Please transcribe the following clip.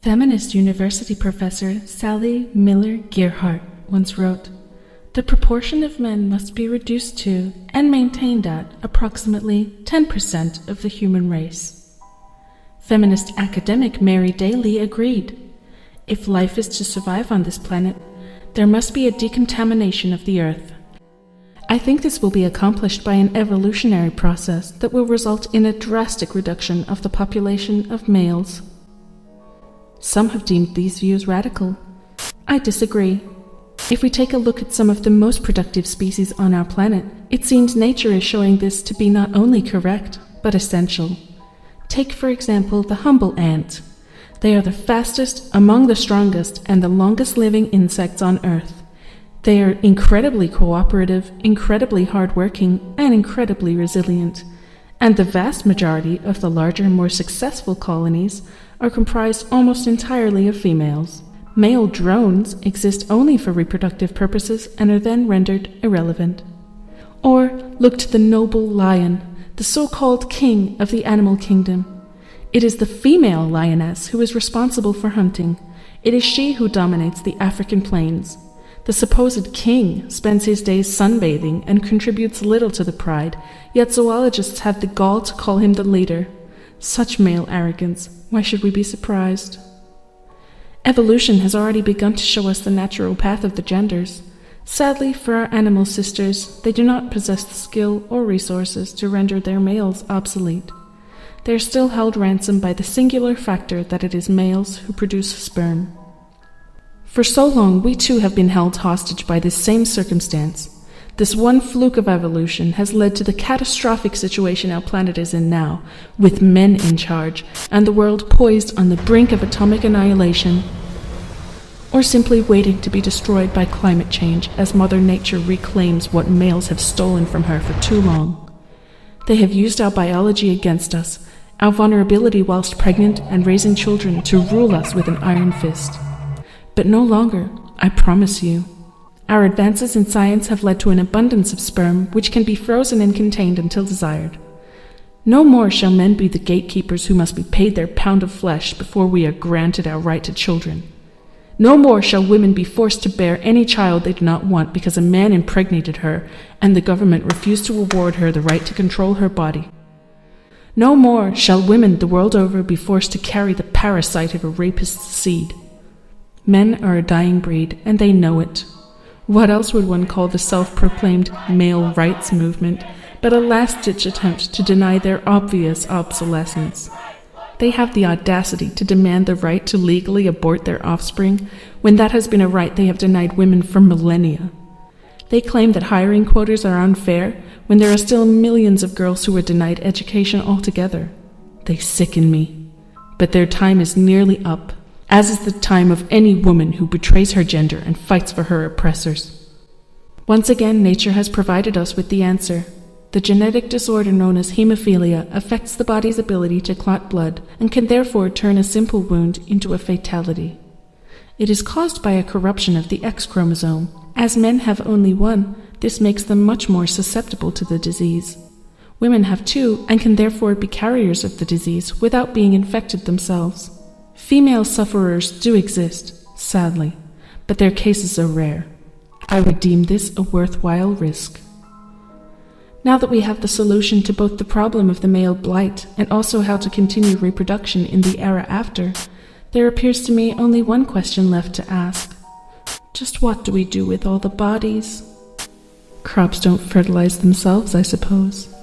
Feminist university professor Sally Miller Gearhart once wrote, "The proportion of men must be reduced to and maintained at approximately 10% of the human race." Feminist academic Mary Daly agreed. If life is to survive on this planet, there must be a decontamination of the earth. I think this will be accomplished by an evolutionary process that will result in a drastic reduction of the population of males. Some have deemed these views radical. I disagree. If we take a look at some of the most productive species on our planet, it seems nature is showing this to be not only correct, but essential. Take, for example, the humble ant. They are the fastest, among the strongest, and the longest living insects on Earth. They are incredibly cooperative, incredibly hardworking, and incredibly resilient. And the vast majority of the larger, more successful colonies are comprised almost entirely of females. Male drones exist only for reproductive purposes and are then rendered irrelevant. Or look to the noble lion, the so-called king of the animal kingdom. It is the female lioness who is responsible for hunting. It is she who dominates the African plains. The supposed king spends his days sunbathing and contributes little to the pride, yet zoologists have the gall to call him the leader. Such male arrogance, why should we be surprised? Evolution has already begun to show us the natural path of the genders. Sadly, for our animal sisters, they do not possess the skill or resources to render their males obsolete. They are still held ransom by the singular factor that it is males who produce sperm. For so long, we too have been held hostage by this same circumstance. This one fluke of evolution has led to the catastrophic situation our planet is in now, with men in charge, and the world poised on the brink of atomic annihilation, or simply waiting to be destroyed by climate change as Mother Nature reclaims what males have stolen from her for too long. They have used our biology against us, our vulnerability whilst pregnant and raising children, to rule us with an iron fist. But no longer, I promise you. Our advances in science have led to an abundance of sperm which can be frozen and contained until desired. No more shall men be the gatekeepers who must be paid their pound of flesh before we are granted our right to children. No more shall women be forced to bear any child they do not want because a man impregnated her and the government refused to award her the right to control her body. No more shall women the world over be forced to carry the parasite of a rapist's seed. Men are a dying breed, and they know it. What else would one call the self-proclaimed male rights movement but a last-ditch attempt to deny their obvious obsolescence? They have the audacity to demand the right to legally abort their offspring when that has been a right they have denied women for millennia. They claim that hiring quotas are unfair when there are still millions of girls who are denied education altogether. They sicken me. But their time is nearly up, as is the time of any woman who betrays her gender and fights for her oppressors. Once again, nature has provided us with the answer. The genetic disorder known as hemophilia affects the body's ability to clot blood and can therefore turn a simple wound into a fatality. It is caused by a corruption of the X chromosome. As men have only one, this makes them much more susceptible to the disease. Women have two and can therefore be carriers of the disease without being infected themselves. Female sufferers do exist, sadly, but their cases are rare. I would deem this a worthwhile risk. Now that we have the solution to both the problem of the male blight and also how to continue reproduction in the era after, there appears to me only one question left to ask. Just what do we do with all the bodies? Crops don't fertilize themselves, I suppose.